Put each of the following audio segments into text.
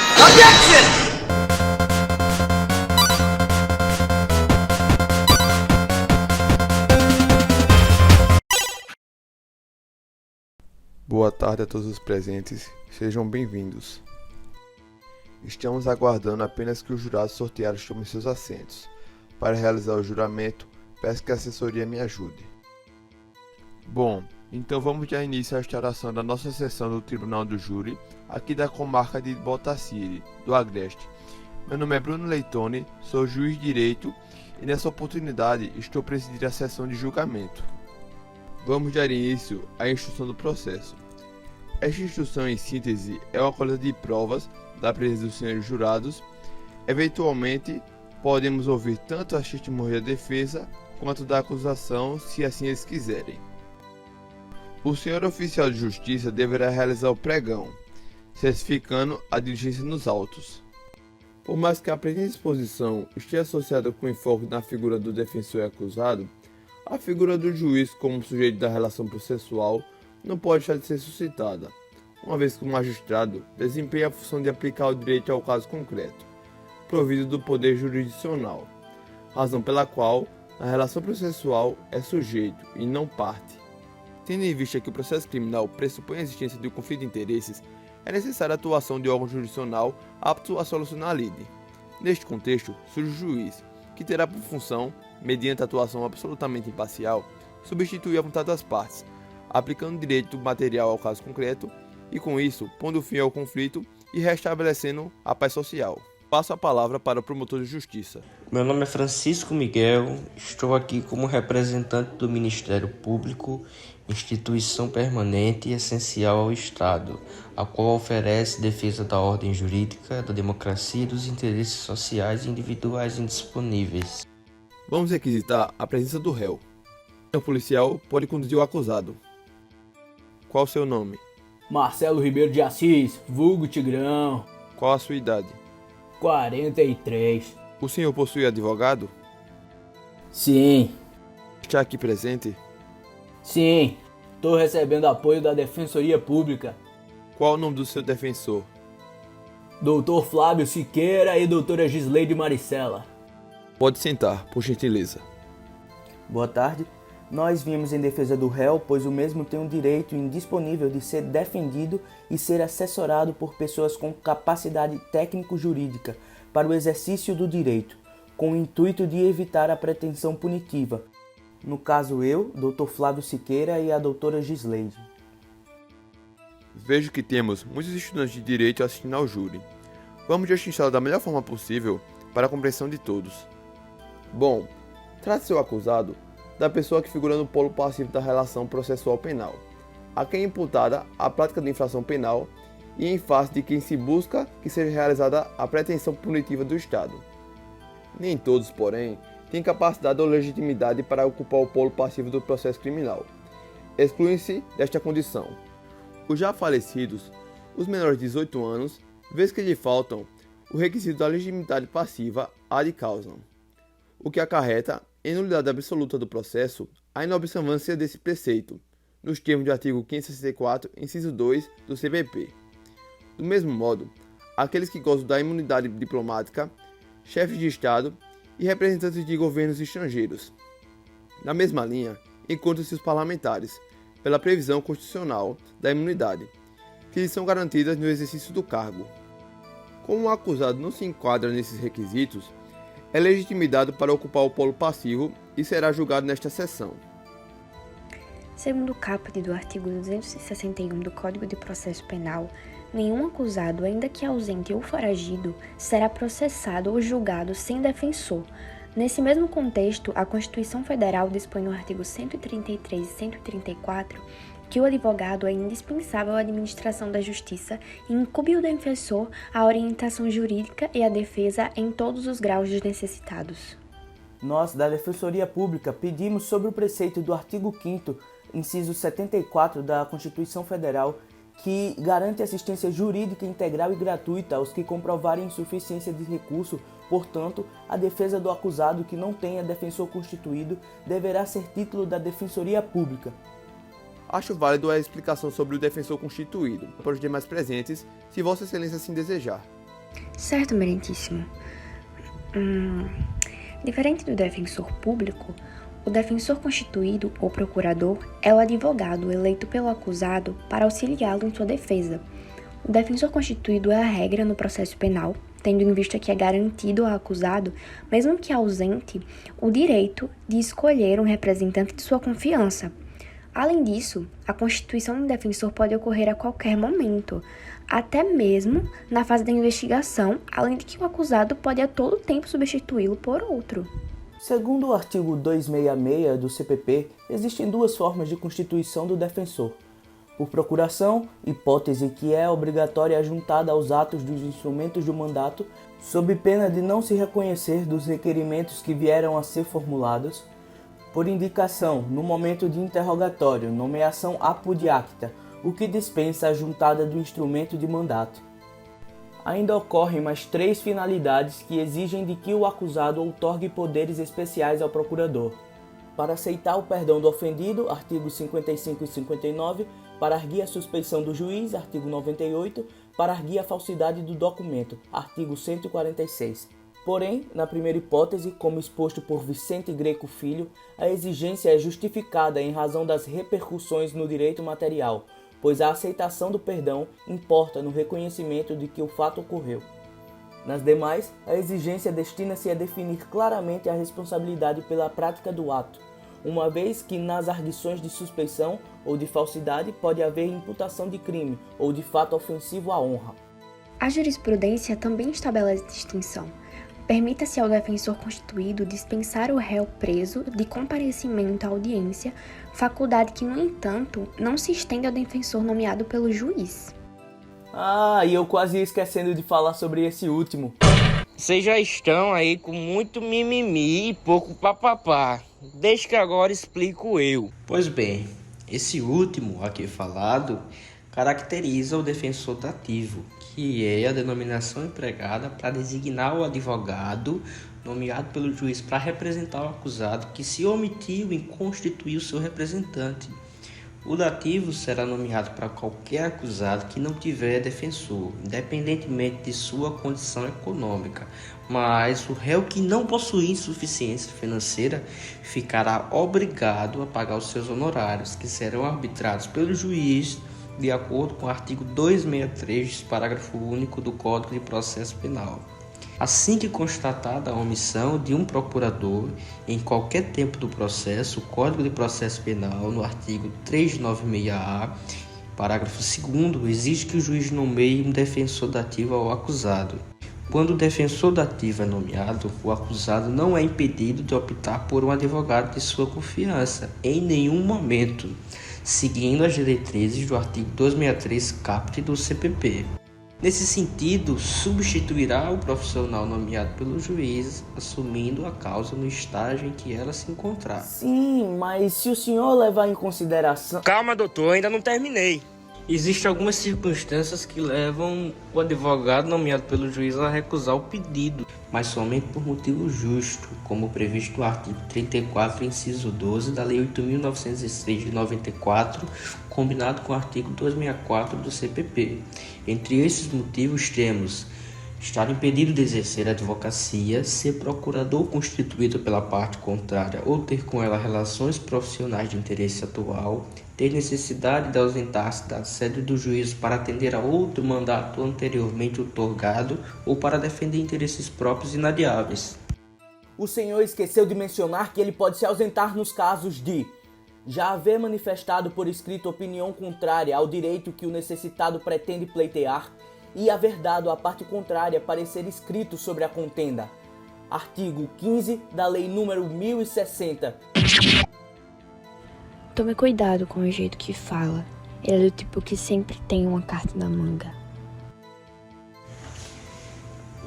Objection! Boa tarde a todos os presentes, sejam bem-vindos. Estamos aguardando apenas que os jurados sorteados tomem seus assentos. Para realizar o juramento, peço que a assessoria me ajude. Bom, então vamos dar início à instauração da nossa sessão do Tribunal do Júri, aqui da comarca de Baltaciri, do Agreste. Meu nome é Bruno Leitone, sou juiz de direito e nessa oportunidade estou presidindo a sessão de julgamento. Vamos dar início à instrução do processo. Esta instrução, em síntese, é uma coleta de provas da presença dos senhores jurados. Eventualmente, podemos ouvir tanto as testemunhas da defesa quanto da acusação, se assim eles quiserem. O senhor oficial de justiça deverá realizar o pregão, certificando a diligência nos autos. Por mais que a presente exposição esteja associada com enfoque na figura do defensor e acusado, a figura do juiz como sujeito da relação processual não pode deixar de ser suscitada, uma vez que o magistrado desempenha a função de aplicar o direito ao caso concreto, provido do poder jurisdicional, razão pela qual a relação processual é sujeito e não parte. Tendo em vista que o processo criminal pressupõe a existência de um conflito de interesses, é necessária a atuação de órgão jurisdicional apto a solucionar a lide. Neste contexto, surge o juiz, que terá por função, mediante atuação absolutamente imparcial, substituir a vontade das partes, aplicando direito material ao caso concreto e, com isso, pondo fim ao conflito e restabelecendo a paz social. Passo a palavra para o promotor de justiça. Meu nome é Francisco Miguel, estou aqui como representante do Ministério Público, instituição permanente e essencial ao Estado, a qual oferece defesa da ordem jurídica, da democracia e dos interesses sociais e individuais indisponíveis. Vamos requisitar a presença do réu. O policial pode conduzir o acusado. Qual o seu nome? Marcelo Ribeiro de Assis, vulgo Tigrão. Qual a sua idade? 43. O senhor possui advogado? Sim, Está aqui presente? sim. Tô recebendo apoio da Defensoria Pública. Qual o nome do seu defensor? Doutor Flávio Siqueira e doutora Gisleide Maricela. Pode sentar, por gentileza. Boa tarde. Nós viemos em defesa do réu, pois o mesmo tem o direito indisponível de ser defendido e ser assessorado por pessoas com capacidade técnico-jurídica para o exercício do direito, com o intuito de evitar a pretensão punitiva. No caso eu, Dr. Flávio Siqueira e a doutora Gisleide. Vejo que temos muitos estudantes de direito assistindo ao júri. Vamos destrinchá-lo da melhor forma possível para a compreensão de todos. Bom, trata-se o acusado da pessoa que figura no polo passivo da relação processual penal, a quem é imputada a prática de infração penal e em face de quem se busca que seja realizada a pretensão punitiva do Estado. Nem todos, porém, têm capacidade ou legitimidade para ocupar o polo passivo do processo criminal. Excluem-se desta condição os já falecidos, os menores de 18 anos, vez que lhe faltam o requisito da legitimidade passiva ad causam, o que acarreta em nulidade absoluta do processo a inobservância desse preceito, nos termos do artigo 564, inciso 2 do CPP. Do mesmo modo, aqueles que gozam da imunidade diplomática, chefes de Estado e representantes de governos estrangeiros. Na mesma linha, encontram-se os parlamentares, pela previsão constitucional da imunidade, que lhes são garantidas no exercício do cargo. Como o acusado não se enquadra nesses requisitos, é legitimado para ocupar o polo passivo e será julgado nesta sessão. Segundo o caput do artigo 261 do Código de Processo Penal, nenhum acusado, ainda que ausente ou foragido, será processado ou julgado sem defensor. Nesse mesmo contexto, a Constituição Federal dispõe no artigo 133 e 134 que o advogado é indispensável à administração da justiça e incumbe o defensor a orientação jurídica e a defesa em todos os graus necessitados. Nós, da Defensoria Pública, pedimos sobre o preceito do artigo 5º, inciso 74 da Constituição Federal, que garante assistência jurídica integral e gratuita aos que comprovarem insuficiência de recurso. Portanto, a defesa do acusado que não tenha defensor constituído deverá ser título da Defensoria Pública. Acho válido a explicação sobre o defensor constituído, para os demais presentes, se Vossa Excelência assim desejar. Certo, meritíssimo. Diferente do defensor público, o defensor constituído ou procurador é o advogado eleito pelo acusado para auxiliá-lo em sua defesa. O defensor constituído é a regra no processo penal, tendo em vista que é garantido ao acusado, mesmo que ausente, o direito de escolher um representante de sua confiança. Além disso, a constituição do defensor pode ocorrer a qualquer momento, até mesmo na fase da investigação, além de que o acusado pode a todo tempo substituí-lo por outro. Segundo o artigo 266 do CPP, existem duas formas de constituição do defensor. Por procuração, hipótese que é obrigatória juntada aos atos dos instrumentos do mandato, sob pena de não se reconhecer dos requerimentos que vieram a ser formulados. Por indicação, no momento de interrogatório, nomeação apudiacta, o que dispensa a juntada do instrumento de mandato. Ainda ocorrem mais 3 finalidades que exigem de que o acusado outorgue poderes especiais ao procurador. Para aceitar o perdão do ofendido, artigos 55 e 59, para arguir a suspeição do juiz, artigo 98, para arguir a falsidade do documento, artigo 146. Porém, na primeira hipótese, como exposto por Vicente Greco Filho, a exigência é justificada em razão das repercussões no direito material, pois a aceitação do perdão importa no reconhecimento de que o fato ocorreu. Nas demais, a exigência destina-se a definir claramente a responsabilidade pela prática do ato, uma vez que nas arguições de suspeição ou de falsidade pode haver imputação de crime ou de fato ofensivo à honra. A jurisprudência também estabelece distinção. Permita-se ao defensor constituído dispensar o réu preso de comparecimento à audiência, faculdade que, no entanto, não se estende ao defensor nomeado pelo juiz. E eu quase ia esquecendo de falar sobre esse último. Vocês já estão aí com muito mimimi e pouco papapá. Deixa que agora explico eu. Pois bem, esse último aqui falado caracteriza o defensor dativo, que é a denominação empregada para designar o advogado nomeado pelo juiz para representar o acusado que se omitiu em constituir o seu representante. O dativo será nomeado para qualquer acusado que não tiver defensor, independentemente de sua condição econômica, mas o réu que não possuir insuficiência financeira ficará obrigado a pagar os seus honorários, que serão arbitrados pelo juiz de acordo com o artigo 263, parágrafo único do Código de Processo Penal. Assim que constatada a omissão de um procurador em qualquer tempo do processo, o Código de Processo Penal, no artigo 396-A, parágrafo 2º, exige que o juiz nomeie um defensor dativo ao acusado. Quando o defensor dativo é nomeado, o acusado não é impedido de optar por um advogado de sua confiança, em nenhum momento, seguindo as diretrizes do artigo 263 caput do CPP. Nesse sentido, substituirá o profissional nomeado pelo juiz, assumindo a causa no estágio em que ela se encontrar. Sim, mas se o senhor levar em consideração... Calma, doutor, ainda não terminei. Existem algumas circunstâncias que levam o advogado nomeado pelo juiz a recusar o pedido, mas somente por motivo justo, como previsto no artigo 34, inciso 12 da Lei 8.906 de 94, combinado com o artigo 264 do CPP. Entre esses motivos temos estar impedido de exercer a advocacia, ser procurador constituído pela parte contrária ou ter com ela relações profissionais de interesse atual, ter necessidade de ausentar-se da sede do juízo para atender a outro mandato anteriormente outorgado ou para defender interesses próprios inadiáveis. O senhor esqueceu de mencionar que ele pode se ausentar nos casos de já haver manifestado por escrito opinião contrária ao direito que o necessitado pretende pleitear e haver dado à parte contrária parecer escrito sobre a contenda. Artigo 15 da Lei nº 1060. Tome cuidado com o jeito que fala. Ele é do tipo que sempre tem uma carta na manga.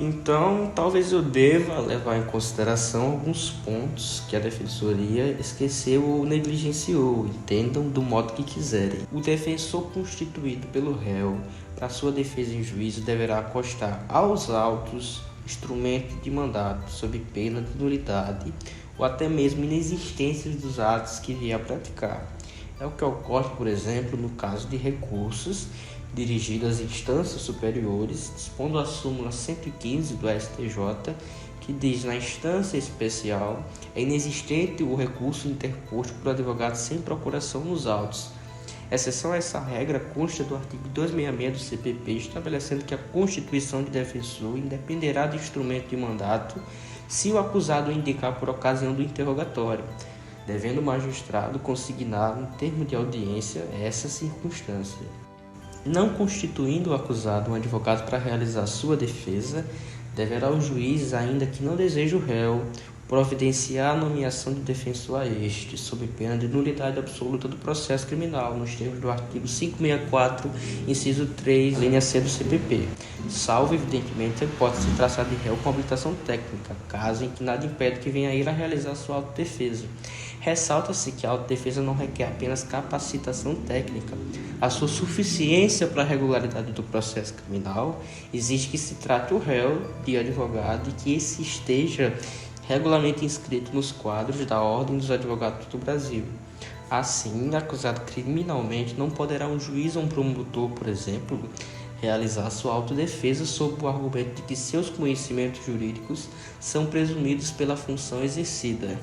Então, talvez eu deva levar em consideração alguns pontos que a defensoria esqueceu ou negligenciou, entendam do modo que quiserem. O defensor constituído pelo réu para sua defesa em juízo deverá constar aos autos instrumento de mandato sob pena de nulidade ou até mesmo inexistência dos atos que vier a praticar. É o que ocorre, por exemplo, no caso de recursos dirigido às instâncias superiores, dispondo a súmula 115 do STJ, que diz: na instância especial é inexistente o recurso interposto por advogado sem procuração nos autos. Exceção a essa regra consta do artigo 266 do CPP, estabelecendo que a constituição de defensor independerá do instrumento de mandato se o acusado o indicar por ocasião do interrogatório, devendo o magistrado consignar no termo de audiência essa circunstância. Não constituindo o acusado um advogado para realizar sua defesa, deverá o juiz, ainda que não deseje o réu, providenciar a nomeação de defensor a este, sob pena de nulidade absoluta do processo criminal, nos termos do artigo 564, inciso 3, linha C do CPP, salvo, evidentemente, a hipótese de traçar de réu com habilitação técnica, caso em que nada impede que venha a ir a realizar sua autodefesa. Ressalta-se que a autodefesa não requer apenas capacitação técnica. A sua suficiência para a regularidade do processo criminal exige que se trate o réu de advogado e que esse esteja regularmente inscrito nos quadros da Ordem dos Advogados do Brasil. Assim, acusado criminalmente, não poderá um juiz ou um promotor, por exemplo, realizar sua autodefesa sob o argumento de que seus conhecimentos jurídicos são presumidos pela função exercida.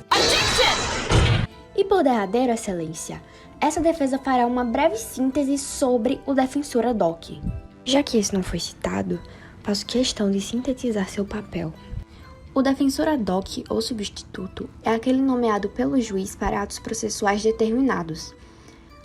E por derradeiro, Excelência, essa defesa fará uma breve síntese sobre o defensor ad hoc. Já que esse não foi citado, faço questão de sintetizar seu papel. O defensor ad hoc ou substituto é aquele nomeado pelo juiz para atos processuais determinados.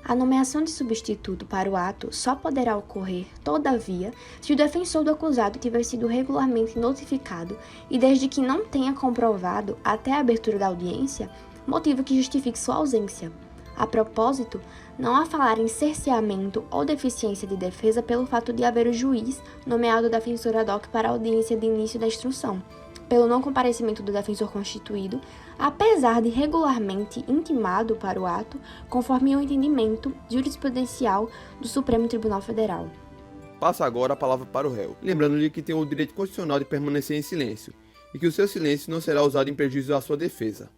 A nomeação de substituto para o ato só poderá ocorrer, todavia, se o defensor do acusado tiver sido regularmente notificado e desde que não tenha comprovado, até a abertura da audiência, motivo que justifique sua ausência. A propósito, não há falar em cerceamento ou deficiência de defesa pelo fato de haver o juiz nomeado defensor ad hoc para a audiência de início da instrução, pelo não comparecimento do defensor constituído, apesar de regularmente intimado para o ato, conforme o entendimento jurisprudencial do Supremo Tribunal Federal. Passo agora a palavra para o réu, lembrando-lhe que tem o direito constitucional de permanecer em silêncio e que o seu silêncio não será usado em prejuízo à sua defesa.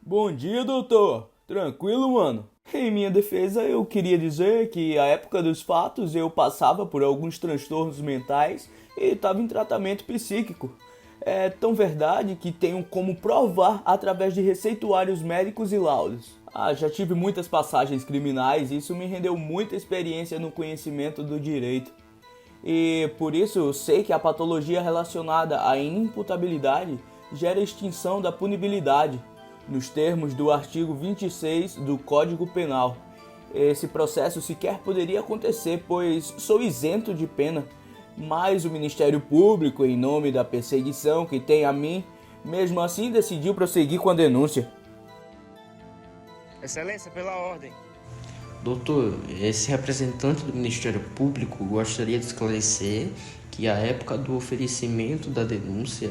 Bom dia, doutor. Tranquilo, mano? Em minha defesa, eu queria dizer que à época dos fatos eu passava por alguns transtornos mentais e estava em tratamento psíquico. É tão verdade que tenho como provar através de receituários médicos e laudos. Já tive muitas passagens criminais e isso me rendeu muita experiência no conhecimento do direito. E por isso eu sei que a patologia relacionada à inimputabilidade gera extinção da punibilidade, nos termos do artigo 26 do Código Penal. Esse processo sequer poderia acontecer, pois sou isento de pena, mas o Ministério Público, em nome da perseguição que tem a mim, mesmo assim decidiu prosseguir com a denúncia. Excelência, pela ordem. Doutor, esse representante do Ministério Público gostaria de esclarecer que à época do oferecimento da denúncia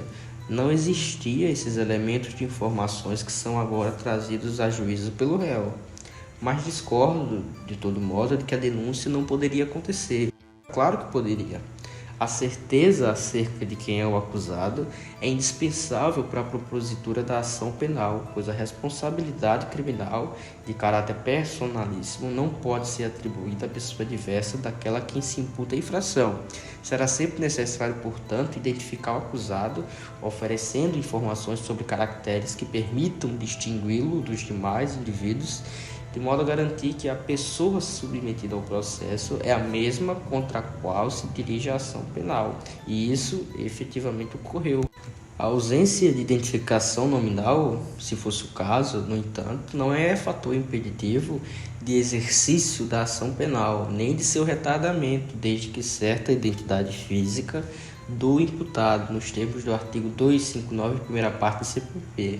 não existia esses elementos de informações que são agora trazidos a juízo pelo réu, mas discordo, de todo modo, de que a denúncia não poderia acontecer. Claro que poderia. A certeza acerca de quem é o acusado é indispensável para a propositura da ação penal, pois a responsabilidade criminal de caráter personalíssimo não pode ser atribuída a pessoa diversa daquela a quem se imputa a infração. Será sempre necessário, portanto, identificar o acusado, oferecendo informações sobre caracteres que permitam distingui-lo dos demais indivíduos, de modo a garantir que a pessoa submetida ao processo é a mesma contra a qual se dirige a ação penal, e isso efetivamente ocorreu. A ausência de identificação nominal, se fosse o caso, no entanto, não é fator impeditivo de exercício da ação penal, nem de seu retardamento, desde que certa identidade física do imputado, nos termos do artigo 259, primeira parte do CPP.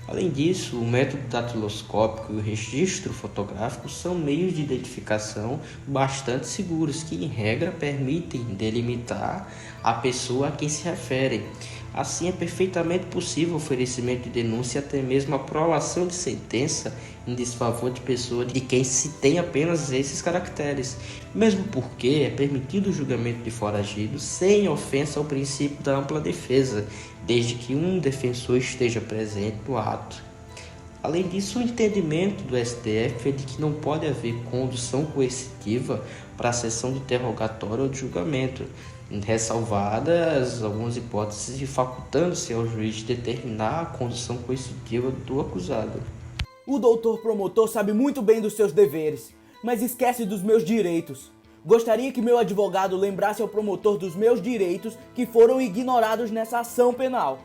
Além disso, o método datiloscópico e o registro fotográfico são meios de identificação bastante seguros que, em regra, permitem delimitar a pessoa a quem se referem. Assim, é perfeitamente possível o oferecimento de denúncia e até mesmo a prolação de sentença em desfavor de pessoa de quem se tem apenas esses caracteres, mesmo porque é permitido o julgamento de foragido sem ofensa ao princípio da ampla defesa, desde que um defensor esteja presente no ato. Além disso, o entendimento do STF é de que não pode haver condução coercitiva para a sessão de interrogatório ou de julgamento, ressalvadas algumas hipóteses e facultando-se ao juiz determinar a condução coercitiva do acusado. O doutor promotor sabe muito bem dos seus deveres, mas esquece dos meus direitos. Gostaria que meu advogado lembrasse ao promotor dos meus direitos que foram ignorados nessa ação penal.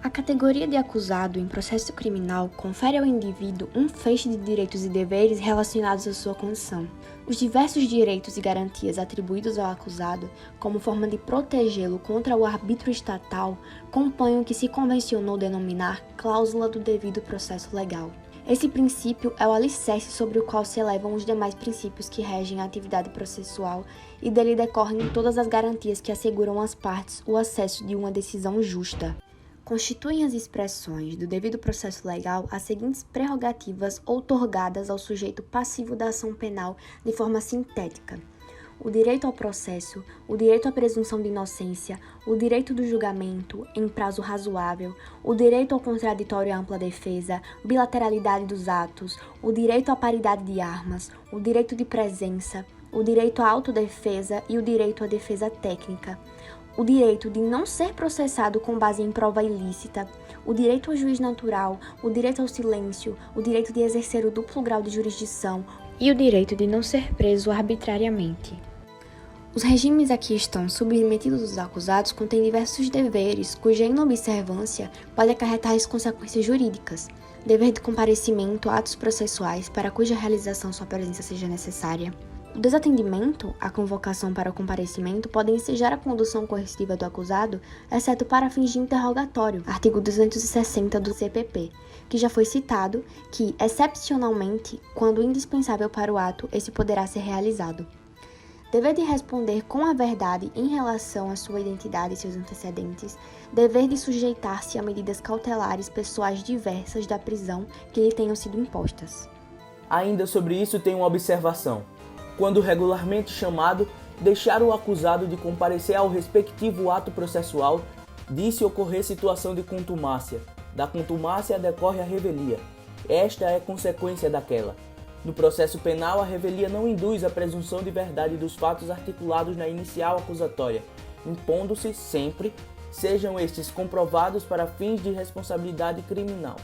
A categoria de acusado em processo criminal confere ao indivíduo um feixe de direitos e deveres relacionados à sua condição. Os diversos direitos e garantias atribuídos ao acusado, como forma de protegê-lo contra o arbítrio estatal, compõem o que se convencionou denominar cláusula do devido processo legal. Esse princípio é o alicerce sobre o qual se elevam os demais princípios que regem a atividade processual e dele decorrem todas as garantias que asseguram às partes o acesso de uma decisão justa. Constituem as expressões do devido processo legal as seguintes prerrogativas outorgadas ao sujeito passivo da ação penal de forma sintética: o direito ao processo, o direito à presunção de inocência, o direito do julgamento em prazo razoável, o direito ao contraditório e à ampla defesa, bilateralidade dos atos, o direito à paridade de armas, o direito de presença, o direito à autodefesa e o direito à defesa técnica, o direito de não ser processado com base em prova ilícita, o direito ao juiz natural, o direito ao silêncio, o direito de exercer o duplo grau de jurisdição e o direito de não ser preso arbitrariamente. Os regimes a que estão submetidos os acusados contêm diversos deveres, cuja inobservância pode acarretar as consequências jurídicas. Dever de comparecimento a atos processuais para cuja realização sua presença seja necessária. O desatendimento à convocação para o comparecimento pode ensejar a condução coercitiva do acusado, exceto para fins de interrogatório, artigo 260 do CPP, que já foi citado, que, excepcionalmente, quando indispensável para o ato, esse poderá ser realizado. Dever de responder com a verdade em relação à sua identidade e seus antecedentes, dever de sujeitar-se a medidas cautelares pessoais diversas da prisão que lhe tenham sido impostas. Ainda sobre isso tem uma observação. Quando regularmente chamado, deixar o acusado de comparecer ao respectivo ato processual, disse ocorrer situação de contumácia. Da contumácia decorre a revelia. Esta é consequência daquela. No processo penal, a revelia não induz a presunção de verdade dos fatos articulados na inicial acusatória, impondo-se sempre, sejam estes comprovados para fins de responsabilidade criminal.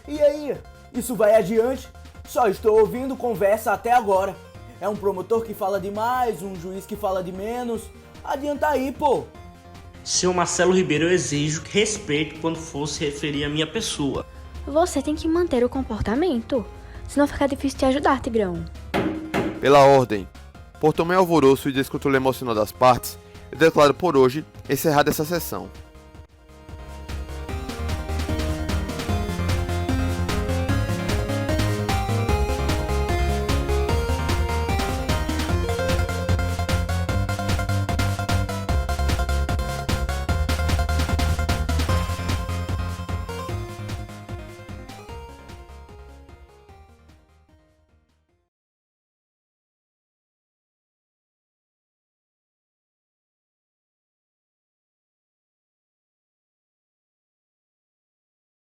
E aí, isso vai adiante? Só estou ouvindo conversa até agora. É um promotor que fala demais, um juiz que fala de menos. Adianta aí, pô. Senhor Marcelo Ribeiro, eu exijo respeito quando for se referir à minha pessoa. Você tem que manter o comportamento, senão fica difícil te ajudar, Tigrão. Pela ordem, por tamanho alvoroço e descontrole emocional das partes, eu declaro por hoje encerrada essa sessão.